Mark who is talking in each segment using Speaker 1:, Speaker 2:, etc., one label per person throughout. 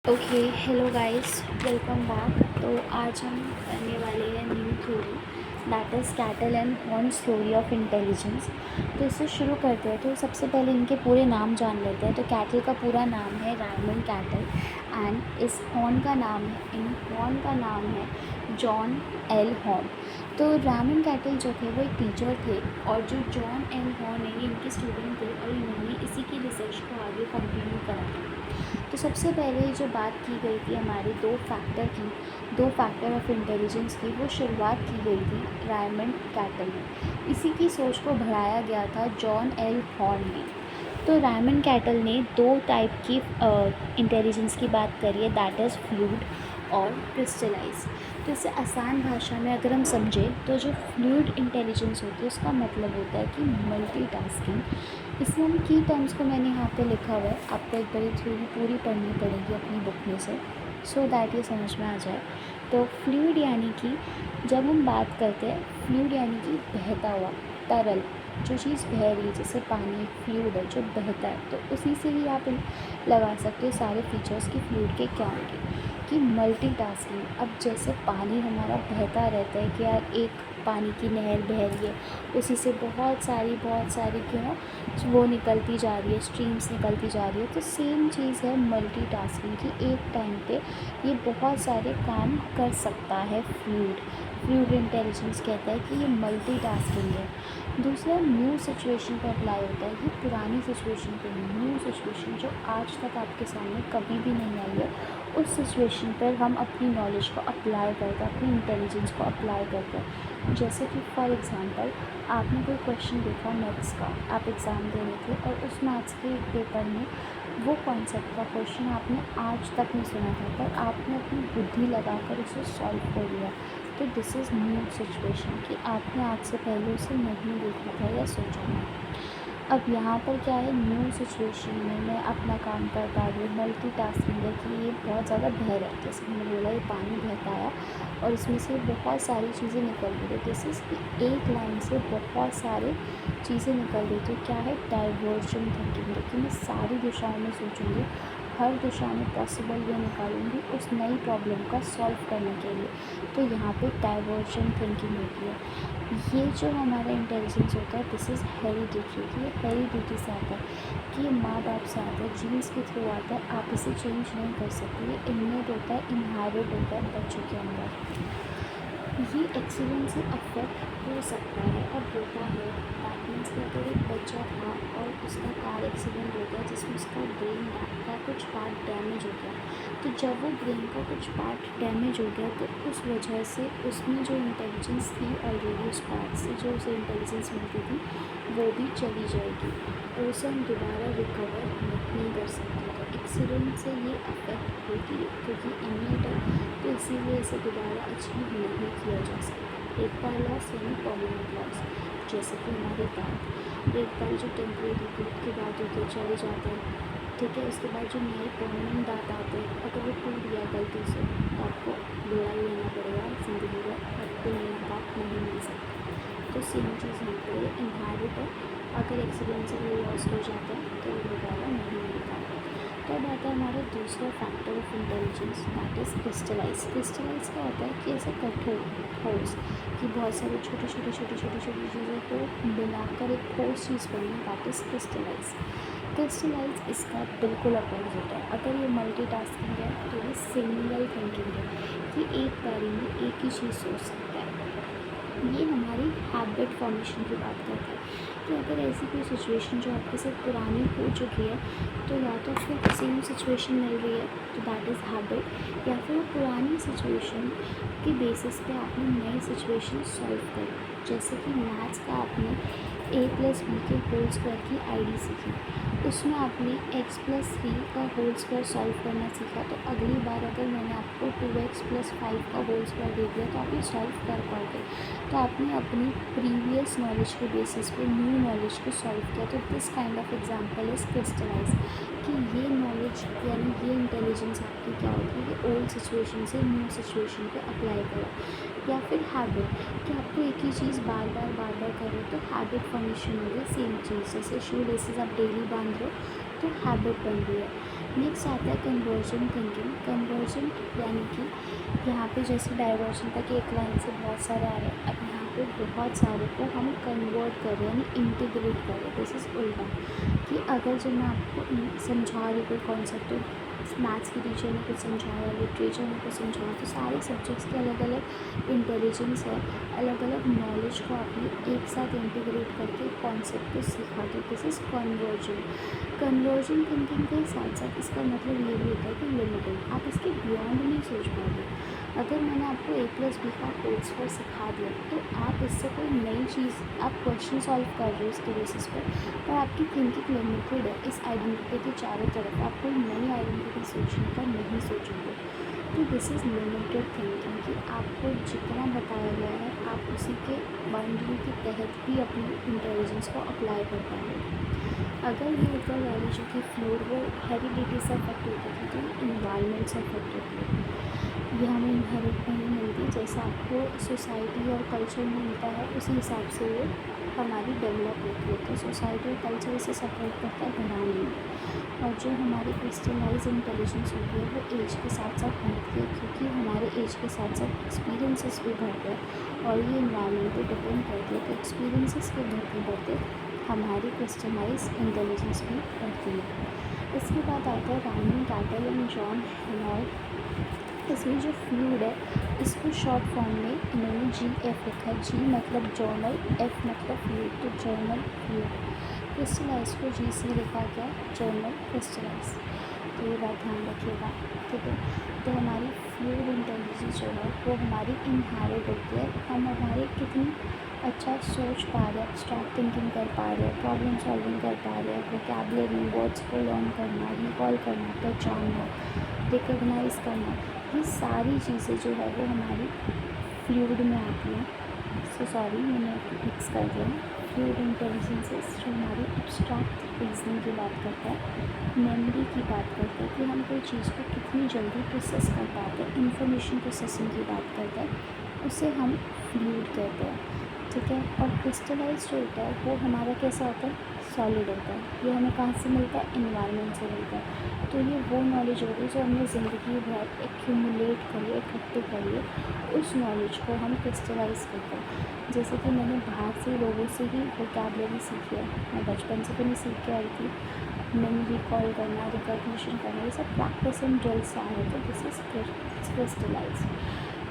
Speaker 1: Okay, hello guys, welcome back. तो आज हम करने वाले हैं new theory, that is cattle and horns theory of intelligence. तो इससे शुरू करते हैं। तो सबसे पहले इनके पूरे नाम जान लेते हैं। तो कैटल का पूरा नाम है रायमंड कैटल एंड इस हॉर्न का नाम है जॉन एल हॉर्न। तो रायमंड कैटल जो थे वो एक टीचर थे और जो जॉन एल हॉर्न है ये इनके स्टूडेंट थे और इन्होंने इसी की रिसर्च को आगे कंटिन्यू करा था। तो सबसे पहले जो बात की गई थी हमारे दो फैक्टर ऑफ इंटेलिजेंस की, वो शुरुआत की गई थी रायमंड कैटल में। इसी की सोच को बढ़ाया गया था जॉन एल हॉर्न ने। तो रायमंड कैटल ने दो टाइप की इंटेलिजेंस की बात करी है, दैट इज़ फ्लूइड और क्रिस्टलाइज। तो इसे आसान भाषा में अगर हम समझें तो जो फ्लूइड इंटेलिजेंस होती है उसका मतलब होता है कि मल्टीटास्किंग। इसमें हम की टर्म्स को मैंने यहाँ पे लिखा हुआ है, आपको एक बार थ्योरी पूरी पढ़नी पड़ेगी अपनी बुक में से, सो दैट ये समझ में आ जाए। तो फ्लूइड यानी कि जब हम बात करते हैं, फ्लूइड यानी कि बहता हुआ, तरल, जो चीज़ बह रही है, जैसे पानी फ्लूइड है जो बहता है, तो उसी से ही आप लगा सकते हो सारे फीचर्स की फ्लूइड के क्या होंगे। कि मल्टीटास्किंग, अब जैसे पानी हमारा बहता रहता है कि यार एक पानी की नहर बह रही है, उसी से बहुत सारी वो निकलती जा रही है, स्ट्रीम्स निकलती जा रही है। तो सेम चीज़ है मल्टीटास्किंग की, एक टाइम पे ये बहुत सारे काम कर सकता है फ्लूइड इंटेलिजेंस कहता है कि ये मल्टीटास्किंग है। दूसरा न्यू सिचुएशन पर अप्लाई होता है, कि पुरानी सिचुएशन पे नहीं, न्यू सिचुएशन जो आज तक आपके सामने कभी भी नहीं आई है, उस सिचुएशन पर हम अपनी नॉलेज को अप्लाई करते हैं, अपनी इंटेलिजेंस को अप्लाई करते हैं। जैसे कि फॉर एग्ज़ाम्पल आपने कोई क्वेश्चन देखा मैथ्स का, आप एग्ज़ाम दे रहे थे और उस मैथ्स के पेपर में वो कॉन्सेप्ट का क्वेश्चन आपने आज तक नहीं सुना था, पर आपने अपनी बुद्धि लगाकर उसे सॉल्व कर लिया। तो दिस इज़ न्यू सिचुएशन, कि आपने आज से पहले उसे नहीं देखा था या सोचा था। अब यहाँ पर क्या है, न्यू सिचुएशन में मैं अपना काम कर पा रही हूँ, मल्टीटास्किंग है कि ये बहुत ज़्यादा बह रहा है। जैसे मैंने बोला, ये पानी बहता है और इसमें से बहुत सारी चीज़ें निकल रही है। जैसे इसकी एक लाइन से बहुत सारी चीज़ें निकल रही, तो क्या है, डाइवर्जन थिंकिंग है कि मैं सारी दिशाओं में सोचूंगी, हर दिशा में पॉसिबल वे निकालूंगी उस नई प्रॉब्लम का सॉल्व करने के लिए। तो यहाँ पे डाइवर्जन थिंकिंग होती है। ये जो हमारा इंटेलिजेंस होता है, दिस इज़ हेरिडिटरी। ये हेरिडिटी से आता है, कि ये माँ बाप से आता है, जीन्स के थ्रू आता है, आप इसे चेंज नहीं कर सकते। ये इनमेट होता है, इनहेरिट होता है बच्चों के अंदर। ये एक्सीडेंट से अफेक्ट हो सकता है और होता है। दैट मीन्स कि अगर एक बच्चा था और उसका कार एक्सीडेंट हो गया जिसमें उसका ब्रेन का कुछ पार्ट डैमेज हो गया, तो जब वो ब्रेन का कुछ पार्ट डैमेज हो गया तो उस वजह से उसमें जो इंटेलिजेंस थी ऑलरेडी, उस पार्ट से जो उसे इंटेलिजेंस मिलती थी वो भी चली जाएगी और उसे हम दोबारा रिकवर नहीं कर सकते। तो एक्सीडेंट से ये अफेक्ट होती है, क्योंकि इनमेट है, तो इसीलिए इसे दोबारा अचीव नहीं किया जा सकता। एक बार लॉस यानी परमानेंट लॉस। जैसे कि हमारे दांत, एक बार जो टेम्परेरी ग्रोथ के बाद होते चले जाते हैं, ठीक है, उसके बाद जो नए परमानेंट दांत आते हैं, अगर वो टूट गया गलती से तो आपको लड़ाई लेना पड़ेगा जिंदगी में, आपको नया दांत नहीं मिल सकता। तो सेम चीज़ यहाँ पर इनहेरिट है, अगर एक्सीडेंट से वो लॉस हो जाता है तो वो दोबारा नहीं मिलता। तब आता है हमारा दूसरा factor of intelligence, that is crystallize. Crystallize क्या होता है, कि ऐसे कठोर ठोस, कि बहुत सारी छोटी छोटी चीज़ों को मिलाकर एक ठोस चीज़ बनना, दैट इज़ क्रिस्टलाइज। क्रिस्टलाइज इसका बिल्कुल अपोजिट है। अगर ये मल्टीटास्किंग है तो ये सिंगल थिंकिंग है, कि एक बारी में एक ही चीज़ सोच सकता है। ये हमारी हैबिट फॉर्मेशन की बात करता है, कि अगर ऐसी कोई सिचुएशन जो आपके साथ पुरानी हो चुकी है, तो या तो आपको सेम सिचुएशन मिल रही है तो दैट इज़ हैबिट, या फिर वो पुरानी सिचुएशन के बेसिस पे आपने नई सिचुएशन सॉल्व करी। जैसे कि मैथ्स का आपने a+b के होल स्क्वायर की आईडी सीखी, उसमें आपने x+3 का होल स्क्वायर सॉल्व करना सीखा, तो अगली बार अगर मैंने आपको 2x+5 का होल स्क्वायर दे दिया तो आप ये सॉल्व कर पाओगे। तो आपने अपनी प्रीवियस नॉलेज के बेसिस पे न्यू नॉलेज को सॉल्व किया। तो this kind of example is crystallize, कि ये नॉलेज यानी ये इंटेलिजेंस आपकी क्या होती है, कि ओल्ड सिचुएशन से न्यू सिचुएशन पे अप्लाई करो। या फिर हैबिट, कि आपको एक ही चीज़ बार बार करो तो हैबिट फॉर्मेशन हो गया। सेम चीज़, जैसे शू लेसेस आप डेली बांध रहे हो तो हैबिट बन रही है। नेक्स्ट आता है कन्वर्जन थिंकिंग। कन्वर्जन यानी कि यहाँ पे जैसे डाइवर्जन था कि एक लाइन से बहुत सारे आ रहे हैं, अब यहाँ पे बहुत सारे को हम कन्वर्ट कर रहे हैं यानी इंटीग्रेट कर रहे हैं। दिस इज़ उल्टा कि अगर जब मैं आपको समझा रही कोई कॉन्सेप्ट, मैथ्स की टीचर ने कुछ समझाया, लिटरेचर ने कुछ समझाया, तो सारे सब्जेक्ट्स के अलग अलग इंटेलिजेंस है, अलग अलग नॉलेज को आपने एक साथ इंटीग्रेट करके कॉन्सेप्ट को सीखा। तो this is conversion. Conversion thinking के साथ साथ इसका मतलब ये भी होता है कि लिमिटिंग, आप इसके बियॉन्ड नहीं सोच पाओगे। अगर मैंने आपको a+b का होल स्क्वायर सिखा दिया तो आप इससे कोई नई चीज़, आप क्वेश्चन सॉल्व कर रहे हो इसके बेसिस पर आपकी थिंकिंग लिमिटेड है इस आइडेंटिटी के चारों तरफ। आप कोई नई आइडेंटिटी सोचने का नहीं सोचोगे। तो दिस इज़ लिमिटेड थिंकिंग कि आपको जितना बताया गया है आप उसी के बाउंड्री के तहत ही अपनी इंटेलिजेंस को अप्लाई कर पाओगे। अगर ये ऊपर वाली जो कि फ्लोर वो हेरिडिटी से अफेक्ट होती थी तो इन्वायरमेंट से अफेक्ट होती है। ये हमें इनहेरिट नहीं मिलती, जैसा आपको सोसाइटी और कल्चर में मिलता है उसी हिसाब से ये हमारी डेवलप होती है। तो सोसाइटी और कल्चर इसे सपोर्ट करता है, घराने में। और जो हमारी क्रिस्टलाइज इंटेलिजेंस होती है वो एज के साथ साथ बढ़ती है, क्योंकि हमारे एज के साथ साथ एक्सपीरियंसेस भी बढ़ते हैं और ये इन्वायरमेंट पर डिपेंड करती है। तो एक्सपीरियंसेस के बढ़ते बढ़ते हमारी क्रिस्टलाइज इंटेलिजेंस भी बढ़ती है। इसके बाद आता है रामन कैटल एंड जॉन हेनॉल्ड। इसमें जो फ्लूइड है इसको शॉर्ट फॉर्म में इन्होंने GF लिखा है। G मतलब जर्नल, F मतलब फ्लूइड, तो जर्नल फ्लूइड। क्रिस्टलाइज को GC लिखा गया, जर्नल क्रिस्टलाइज। तो ये बात ध्यान रखिएगा, ठीक है। तो हमारी फ्लूइड इंटेलिजेंस जो है वो हमारी इनहेरिट होती है। हम हमारे कितनी अच्छा सोच पा रहे हैं, एब्स्ट्रैक्ट थिंकिंग कर पा रहे हैं, प्रॉब्लम सॉल्विंग कर पा रहे हैं, वोकैबुलरी वर्ड्स को लर्न करना, रिकॉल करना, पहचानना, रिकॉग्नाइज करना, ये सारी चीज़ें जो है वो हमारी फ्लूइड में आती हैं। सॉरी मैंने मिक्स कर दिया। फ्लूइड इंटेलिजेंसेस जो हमारी एब्स्ट्रैक्ट रीजनिंग की बात करता है, मेमोरी की बात करता है कि हम कोई चीज़ को कितनी जल्दी प्रोसेस कर पाते हैं, इंफॉर्मेशन प्रोसेसिंग की बात करता है, उसे हम फ्लूइड कहते हैं, ठीक है। और क्रिस्टलाइज जो होता है वो हमारा कैसा होता है, सॉलिड होता है। ये हमें कहाँ से मिलता है, इन्वायरमेंट से मिलता है। तो ये वो नॉलेज होगी जो हमने ज़िंदगी भर एक्यूमुलेट करी है, इकट्ठे करी है, उस नॉलेज को हम क्रिस्टलाइज करते हैं। जैसे कि मैंने बाहर से लोगों से ही वोकैबुलरी सीखी है, मैं बचपन से तो नहीं सीख के आई थी। मैंने रिकॉल करना, रिकॉग्निशन करना, ये सब प्रैक्टिस एंड ड्रिल से आए, तो दिस इज़ क्रिस्टलाइज।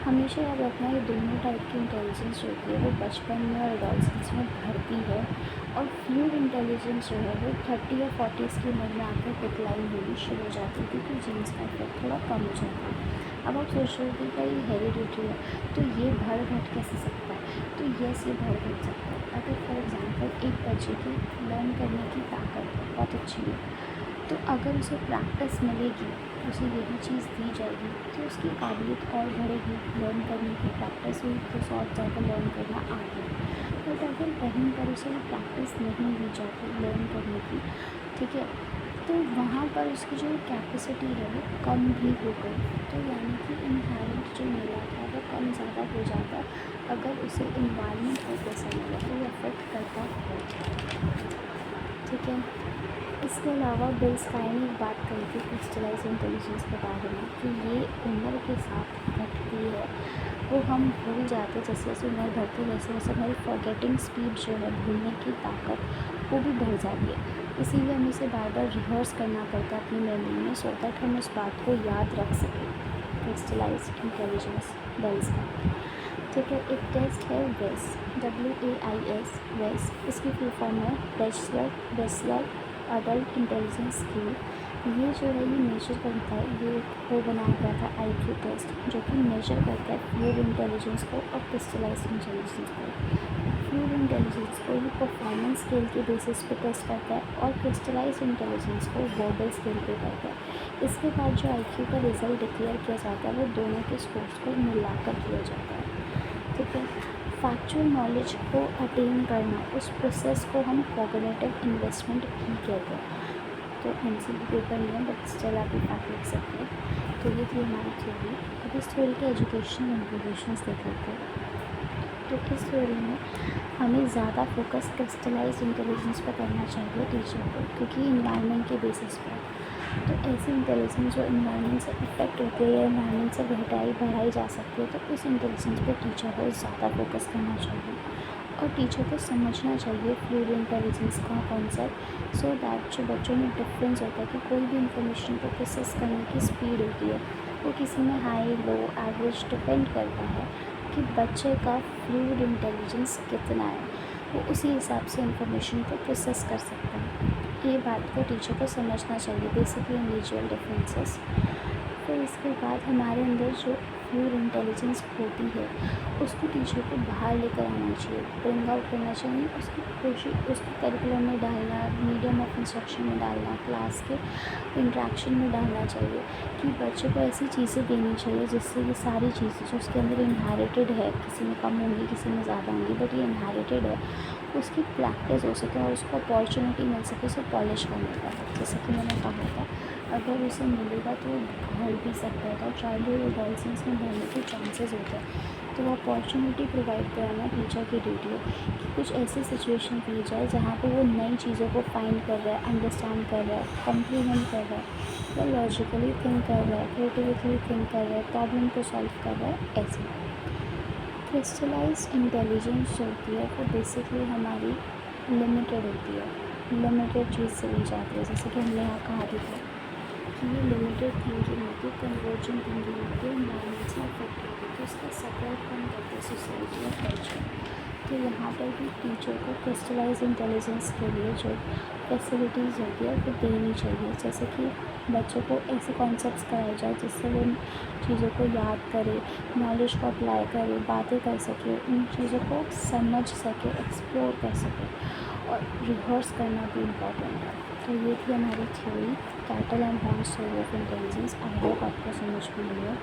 Speaker 1: हमेशा याद रखना ये दोनों टाइप की इंटेलिजेंस जो होती है वो बचपन में और एडोलसेंस में बढ़ती है, और फ्लूइड इंटेलिजेंस जो है वो 30 या 40s की उम्र में आकर डिक्लाइन होनी शुरू हो जाती है, क्योंकि जीन्स का इफेक्ट थोड़ा कम हो जाता है। अब आप सोच रहे हो कि ये हेरिडिटी है तो ये बढ़ घट कैसे सकता है, तो यस ये बढ़ घट सकता है। अगर फॉर एग्जांपल एक बच्चे की लर्न करने की ताकत बहुत अच्छी है, तो अगर उसे प्रैक्टिस मिलेगी, उसे यही चीज़ दी जाएगी तो उसकी काबिलियत और बढ़ेगी। लर्न करने की प्रैक्टिस हुई तो और ज़्यादा लर्न करना आ गया। बट अगर कहीं पर उसे प्रैक्टिस नहीं दी जाती लर्न करने की, ठीक है, तो वहाँ पर उसकी जो कैपेसिटी है वो कम भी हो गई। तो यानी कि इनहेरेंट जो मिला था वो कम ज़्यादा हो जाता अगर उसे इन्वायरमेंट को कैसा मिला तो ये अफेक्ट करता है, ठीक है। इसके अलावा बिल स्काई ने एक बात कही थी क्रिस्टलाइज इंटेलिजेंस के बारे में कि ये उम्र के साथ घटती है, वो हम भूल जाते हैं। जैसे जैसे उम्र बढ़ती है वैसे वैसे हमारी फॉरगेटिंग स्पीड जो है, भूलने की ताकत, वो भी बढ़ जाती है। इसीलिए हमें इसे बार बार रिहर्स करना पड़ता है अपनी मेमोरी में, सो दैट हम उस बात को याद रख सकें। क्रिस्टलाइज इंटेलिजेंस बिल स्काई, ठीक है। एक टेस्ट है वेस, WAIS, वेस, इसकी फुल फॉर्म है वेसलर अडल्ट इंटेलिजेंस स्केल। ये जो है ये मेजर करता है, ये वो बनाया गया था IQ टेस्ट जो कि मेजर करता है फ्लूइड इंटेलिजेंस को और क्रिस्टलाइज इंटेलिजेंस को। फ्लूइड इंटेलिजेंस को ये परफॉर्मेंस स्केल के बेसिस पे टेस्ट करता है और क्रिस्टलाइज इंटेलिजेंस को वर्बल स्केल पे करता है। इसके बाद जो IQ का रिजल्ट डिक्लेयर किया जाता है वो दोनों के स्कोर्स को मिलाकर किया जाता है, ठीक है। फैक्चुअल नॉलेज को अटेन करना, उस प्रोसेस को हम कॉग्निटिव इन्वेस्टमेंट भी कहते हैं। तो MCQ पेपर नहीं है बट स्टिल आप ये फैक्ट लिख सकते हैं। तो ये थी हमारी थ्योरी। अब इस थ्योरी के एजुकेशनल इम्प्लीकेशंस देख लेते हैं। तो इस थ्योरी में हमें ज़्यादा फोकस क्रिस्टलाइज इंटेलिजेंस पर करना चाहिए टीचर को, क्योंकि इन्वायरमेंट के बेसिस पर तो ऐसी इंटेलिजेंस जो इन्वायरमेंट से इफ़ेक्ट होती है या इन्वायरमेंट से बढ़ाई जा सकती है, तो उस इंटेलिजेंस पे टीचर को ज़्यादा फोकस करना चाहिए और टीचर को समझना चाहिए फ्लूइड इंटेलिजेंस का कॉन्सेप्ट, सो दैट जो बच्चों में डिफरेंस होता है कि कोई भी इंफॉर्मेशन को प्रोसेस करने की स्पीड होती है वो किसी में हाई लो एवरेज डिपेंड करता है कि बच्चे का फ्लूइड इंटेलिजेंस कितना है, वो उसी हिसाब से इंफॉर्मेशन को प्रोसेस कर सकता है। ये बात को टीचर को समझना चाहिए, बेसिकली इंडिविजुअल डिफरेंसेस। फिर इसके बाद हमारे अंदर जो फ्लूइड इंटेलिजेंस होती है उसको टीचर को बाहर लेकर आना चाहिए, ब्रिंग आउट करना चाहिए, उसकी कोशिश उसको करिकुलम में डालना, मीडियम ऑफ इंस्ट्रक्शन में डालना, क्लास के इंट्रैक्शन में डालना चाहिए कि बच्चे को ऐसी चीज़ें देनी चाहिए जिससे ये सारी चीज़ें जो उसके अंदर इनहेरिटेड है, किसी में कम होंगी किसी में ज़्यादा होंगी बट ये इनहेरिटेड है, उसकी प्रैक्टिस हो सके और उसको अपॉर्चुनिटी मिल सके उसे पॉलिश करने का। जैसे कि मैंने कहा था, अगर उसे मिलेगा तो भर भी सकता है, तो चाइल्डहुड एडोलसेंस में भरने के चांसेस होते हैं, तो वो अपॉर्चुनिटी प्रोवाइड कराना टीचर की ड्यूटी है कि कुछ ऐसी सिचुएशन दी जाए जहाँ पे वो नई चीज़ों को फाइंड कर रहा है, अंडरस्टैंड कर रहा है, कॉम्प्लीमेंट कर रहा है, या लॉजिकली थिंक कर रहा है, क्रिएटिवली थिंक कर रहा है, प्रॉब्लम को सॉल्व कर रहा है, ऐसे। क्रिस्टलाइज इंटेलिजेंस जो होती है वो बेसिकली हमारी लिमिटेड होती है, लिमिटेड चीज़ से ली जाती है, जैसे कि हमने यहाँ कहा भी था कि ये लिमिटेड थिंकिंग होती है, कन्वर्जेंट थिंकिंग होती है, इन्वायरमेंट से अफेक्ट होती है, तो इसका सपोर्ट कौन करते हैं, सोसाइटी और कल्चर। तो यहाँ पर भी टीचर को क्रिस्टलाइज इंटेलिजेंस के लिए जो फैसिलिटीज़ होती है वो देनी चाहिए, जैसे कि बच्चों को ऐसे कॉन्सेप्ट्स कराए जाए जिससे वो इन चीज़ों को याद करे, नॉलेज को अप्लाई करे, बातें कर सके, उन चीज़ों को समझ सके, एक्सप्लोर कर सके, और रिहर्स करना भी इम्पॉर्टेंट है। तो ये थी हमारी theory cattle and horns theory of intelligence. I hope आपको समझ में आई हो।